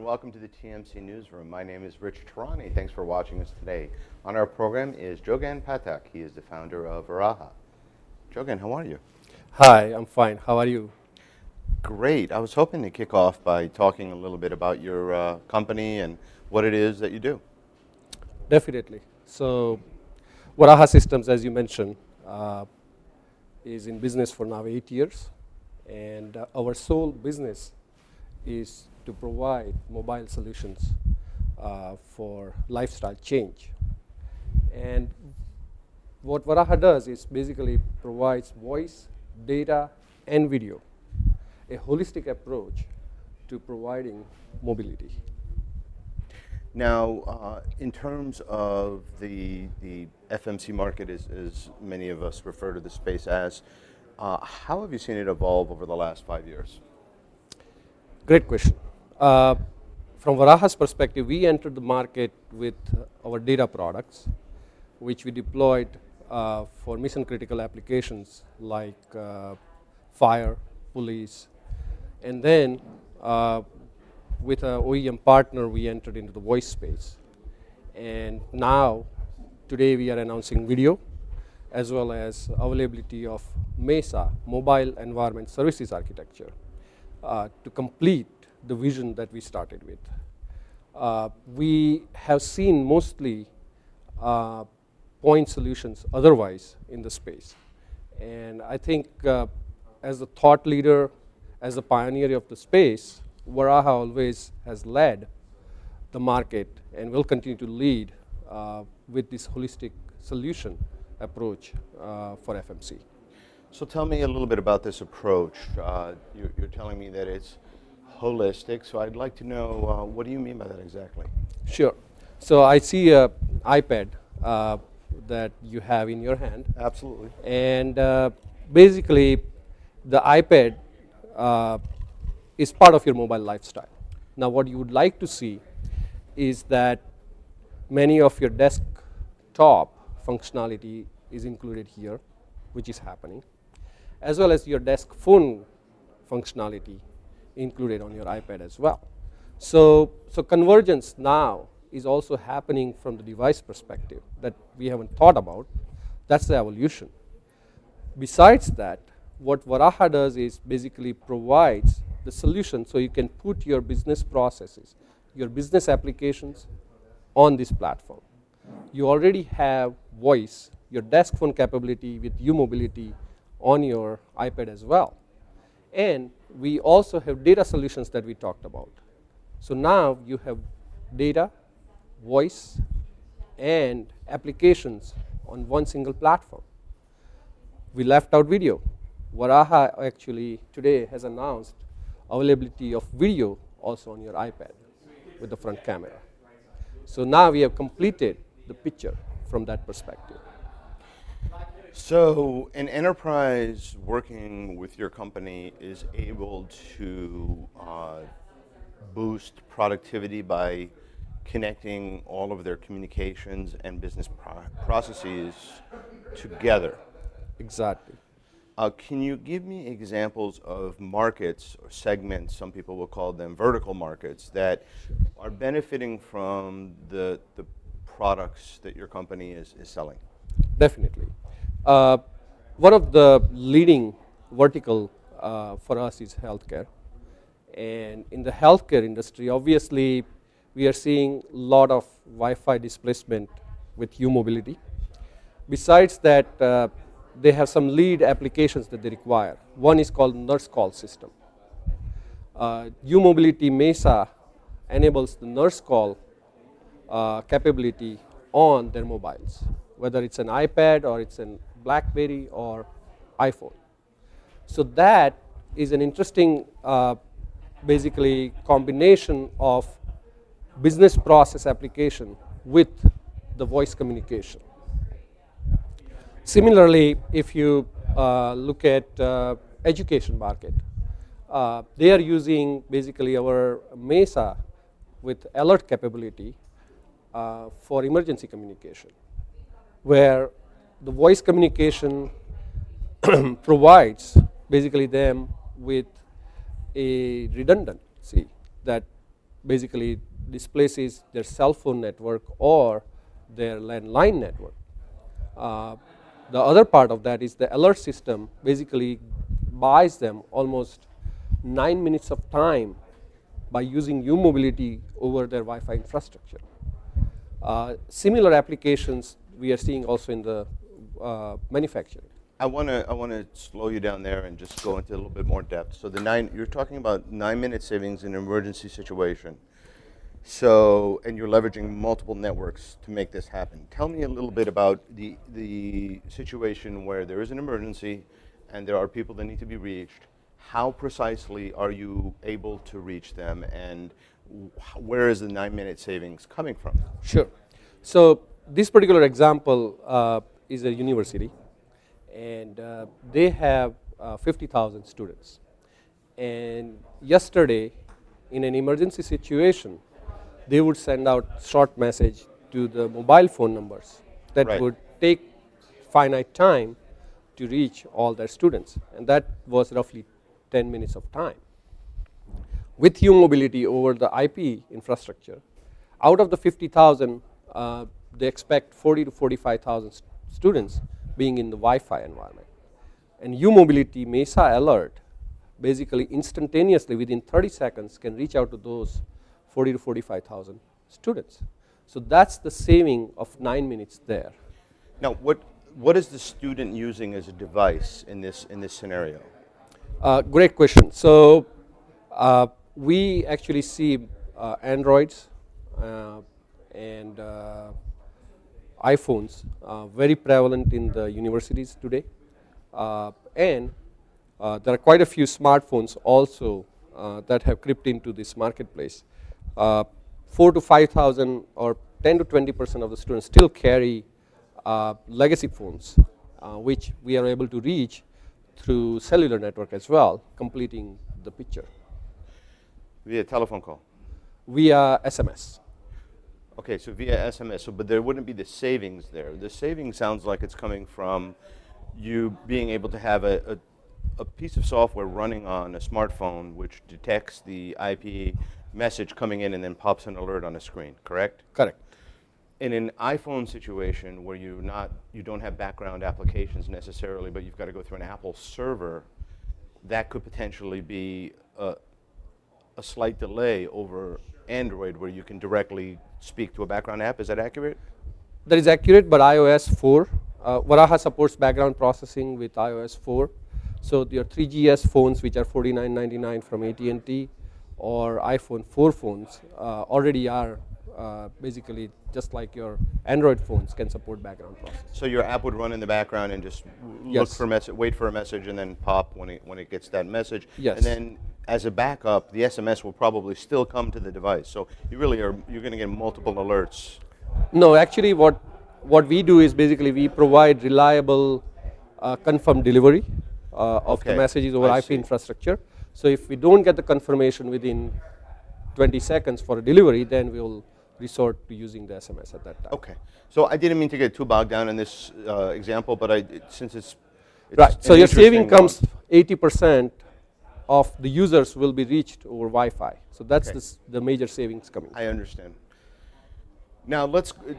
welcome to the TMC Newsroom. My name is Rich Tehrani. Thanks for watching us today. On our program is Jogan Pathak. He is the founder of Varaha. Jogan, how are you? Hi, I'm fine. How are you? Great. I was hoping to kick off by talking a little bit about your company and what it is that you do. Definitely. So, Varaha Systems, as you mentioned, is in business for now 8 years, and our sole business is to provide mobile solutions for lifestyle change. And what Varaha does is basically provides voice, data, and video, a holistic approach to providing mobility. Now, in terms of the FMC market, as many of us refer to the space as, how have you seen it evolve over the last 5 years? Great question. From Varaha's perspective, we entered the market with our data products, which we deployed for mission critical applications like fire, police, and then with an OEM partner, we entered into the voice space. And now, today we are announcing video, as well as availability of MESA, Mobile Environment Services Architecture, to complete the vision that we started with. We have seen mostly point solutions otherwise in the space. And I think as a thought leader, as a pioneer of the space, Varaha always has led the market and will continue to lead with this holistic solution approach for FMC. So tell me a little bit about this approach. You're telling me that it's holistic, so I'd like to know what do you mean by that exactly? Sure. So I see an iPad that you have in your hand. Absolutely. And basically, the iPad is part of your mobile lifestyle. Now, what you would like to see is that many of your desktop functionality is included here, which is happening, as well as your desk phone functionality included on your iPad as well. So convergence now is also happening from the device perspective that we haven't thought about. That's the evolution. Besides that, what Varaha does is basically provides the solution so you can put your business processes, your business applications on this platform. You already have voice, your desk phone capability with U-Mobility on your iPad as well. And we also have data solutions that we talked about. So now you have data, voice, and applications on one single platform. We left out video. Varaha actually today has announced availability of video also on your iPad with the front camera. So now we have completed the picture from that perspective. So an enterprise working with your company is able to boost productivity by connecting all of their communications and business processes together. Exactly. Can you give me examples of markets or segments, some people will call them vertical markets, that are benefiting from the products that your company is selling? Definitely. One of the leading vertical for us is healthcare. And in the healthcare industry, obviously, we are seeing a lot of Wi-Fi displacement with U-Mobility. Besides that, they have some lead applications that they require. One is called nurse call system. U-Mobility MESA enables the nurse call capability on their mobiles, whether it's an iPad or it's a BlackBerry or iPhone. So that is an interesting basically combination of business process application with the voice communication. Similarly, if you look at education market, they are using basically our MESA with alert capability for emergency communication, where the voice communication provides basically them with a redundancy that basically displaces their cell phone network or their landline network. Uh, the other part of that is the alert system basically buys them almost 9 minutes of time by using U-mobility over their Wi-Fi infrastructure. Similar applications we are seeing also in the manufacturing. I want to slow you down there and just go into a little bit more depth. So you're talking about 9-minute savings in an emergency situation. So, and you're leveraging multiple networks to make this happen. Tell me a little bit about the situation where there is an emergency and there are people that need to be reached. How precisely are you able to reach them, and where is the 9-minute savings coming from? Sure. So this particular example is a university, and they have 50,000 students. And yesterday, in an emergency situation, they would send out short message to the mobile phone numbers that Right. would take finite time to reach all their students, and that was roughly 10 minutes of time. With U-mobility over the IP infrastructure, out of the 50,000, they expect 40 to 45,000 students being in the Wi-Fi environment. And U-mobility Mesa alert basically instantaneously within 30 seconds can reach out to those 40 to 45,000 students. So that's the saving of 9 minutes there. Now, what is the student using as a device in this scenario? Great question. So we actually see Androids and iPhones very prevalent in the universities today, and there are quite a few smartphones also that have crept into this marketplace. 4 to 5,000 or 10 to 20% of the students still carry legacy phones, which we are able to reach through cellular network as well, completing the picture. Via telephone call? Via SMS. Okay, so via SMS, but there wouldn't be the savings there. The savings sounds like it's coming from you being able to have a piece of software running on a smartphone which detects the IP message coming in and then pops an alert on a screen, correct? Correct. In an iPhone situation where you don't have background applications necessarily, but you've got to go through an Apple server, that could potentially be a slight delay over Android where you can directly speak to a background app. Is that accurate? That is accurate, but iOS 4, Varaha supports background processing with iOS 4. So your 3GS phones, which are $49.99 from AT&T, or iPhone 4 phones already are basically just like your Android phones can support background processing. So your app would run in the background and just Yes. wait for a message, and then pop when it gets that message. Yes. And then as a backup, the SMS will probably still come to the device. So you're going to get multiple alerts. No, actually what we do is basically we provide reliable confirmed delivery of the Okay, messages over I IP see. infrastructure. So if we don't get the confirmation within 20 seconds for a delivery, then we'll resort to using the SMS at that time. Okay. So I didn't mean to get too bogged down in this example, but since it's Right. So an your saving interesting comes one. 80% of the users will be reached over Wi-Fi. So that's Okay. the major savings coming. I understand. Now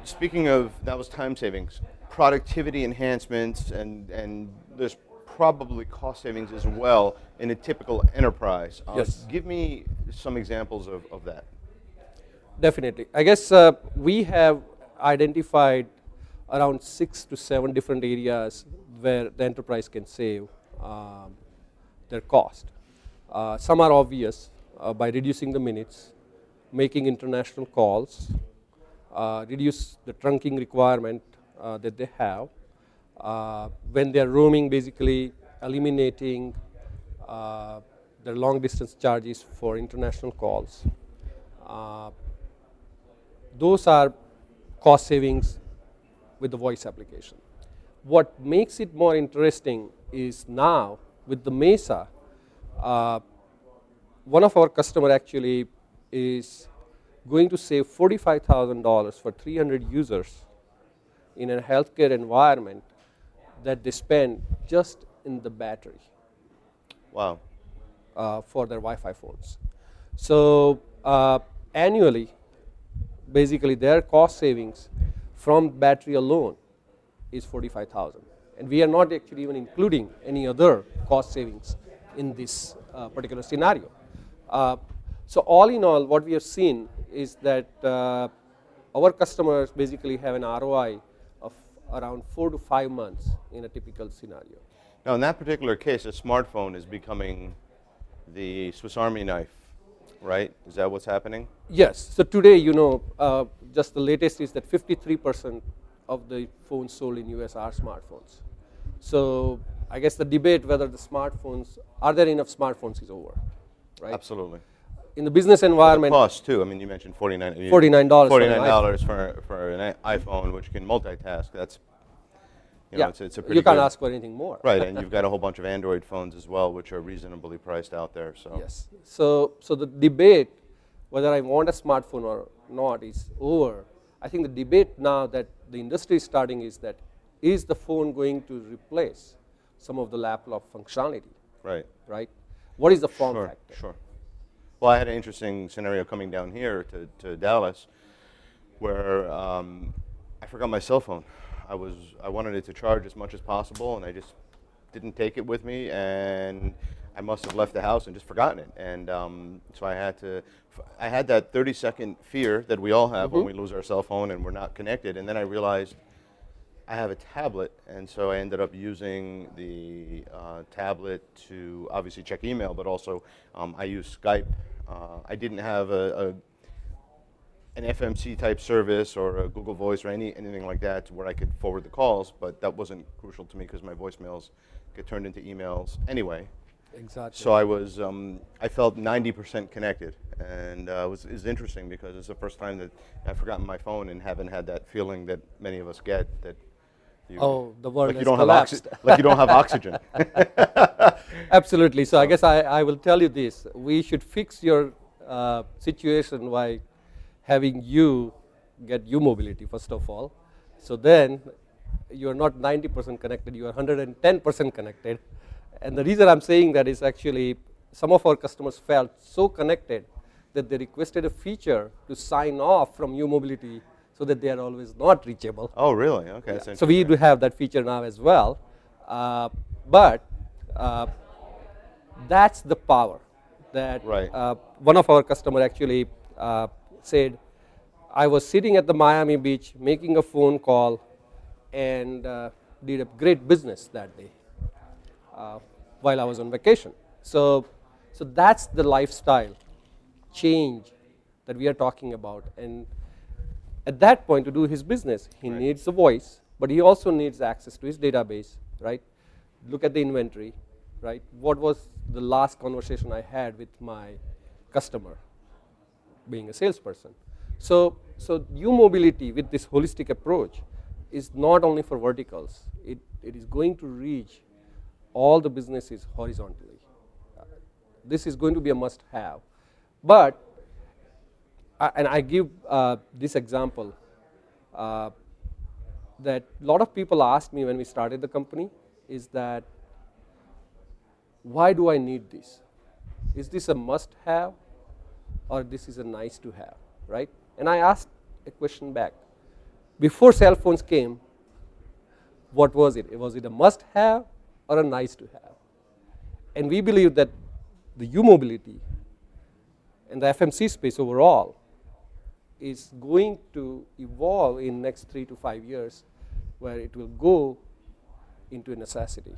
speaking of, that was time savings, productivity enhancements, and there's probably cost savings as well in a typical enterprise. Yes. Give me some examples of that. Definitely. I guess we have identified around 6 to 7 different areas where the enterprise can save their cost. Some are obvious by reducing the minutes, making international calls, reduce the trunking requirement that they have. When they are roaming, basically eliminating their long distance charges for international calls. Those are cost savings with the voice application. What makes it more interesting is now with the Mesa, one of our customer actually is going to save $45,000 for 300 users in a healthcare environment that they spend just in the battery. Wow. For their Wi-Fi phones. So annually, basically their cost savings from battery alone is 45,000. And we are not actually even including any other cost savings in this particular scenario. So all in all, what we have seen is that our customers basically have an ROI of around 4 to 5 months in a typical scenario. Now, in that particular case, a smartphone is becoming the Swiss Army knife, right? Is that what's happening? Yes. So today, just the latest is that 53% of the phones sold in US are smartphones. So I guess the debate whether the smartphones, are there enough smartphones is over, right? Absolutely. In the business environment, The cost too. I mean, you mentioned $49. $49 $49 for an iPhone, which can multitask. That's, yeah, it's a pretty you can't good, ask for anything more. right, and you've got a whole bunch of Android phones as well, which are reasonably priced out there. So Yes. So the debate whether I want a smartphone or not is over. I think the debate now that the industry is starting is that is the phone going to replace some of the laptop functionality, right. right? What is the form Sure, factor? sure. Well, I had an interesting scenario coming down here to Dallas where I forgot my cell phone. I wanted it to charge as much as possible, and I just didn't take it with me, and I must have left the house and just forgotten it. And so I had that 30-second fear that we all have when we lose our cell phone and we're not connected, and then I realized I have a tablet, and so I ended up using the tablet to obviously check email, but also I use Skype. I didn't have an FMC type service or a Google Voice or anything like that where I could forward the calls, but that wasn't crucial to me because my voicemails get turned into emails anyway. Exactly. So I felt 90% connected, and it was interesting because it's the first time that I've forgotten my phone and haven't had that feeling that many of us get that. The world has you don't collapsed. have like you don't have oxygen. Absolutely. So I guess I will tell you this. We should fix your situation by having you get U-mobility, first of all. So then you are not 90% connected, you are 110% connected. And the reason I'm saying that is actually some of our customers felt so connected that they requested a feature to sign off from U-mobility so that they are always not reachable. Oh, really? Okay. Yeah. That's So we do have that feature now as well. But that's the power that Right. one of our customer actually said, I was sitting at the Miami Beach making a phone call and did a great business that day while I was on vacation. So that's the lifestyle change that we are talking about. And at that point, to do his business, he Right. needs a voice, but he also needs access to his database, right? Look at the inventory, right? What was the last conversation I had with my customer, being a salesperson? So U-mobility with this holistic approach is not only for verticals. It is going to reach all the businesses horizontally. This is going to be a must-have. But and I give this example that a lot of people asked me when we started the company is that, why do I need this? Is this a must-have or this is a nice-to-have, right? And I asked a question back. Before cell phones came, what was it? Was it a must-have or a nice-to-have? And we believe that the U-mobility and the FMC space overall is going to evolve in next 3 to 5 years, where it will go into a necessity.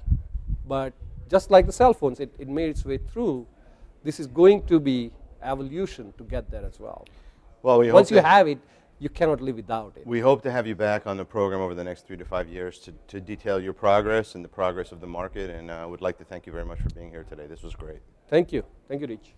But just like the cell phones, it made its way through. This is going to be evolution to get there as well. Well, Once you have it, you cannot live without it. We hope to have you back on the program over the next 3 to 5 years to detail your progress and the progress of the market, and I would like to thank you very much for being here today. This was great. Thank you. Thank you, Rich.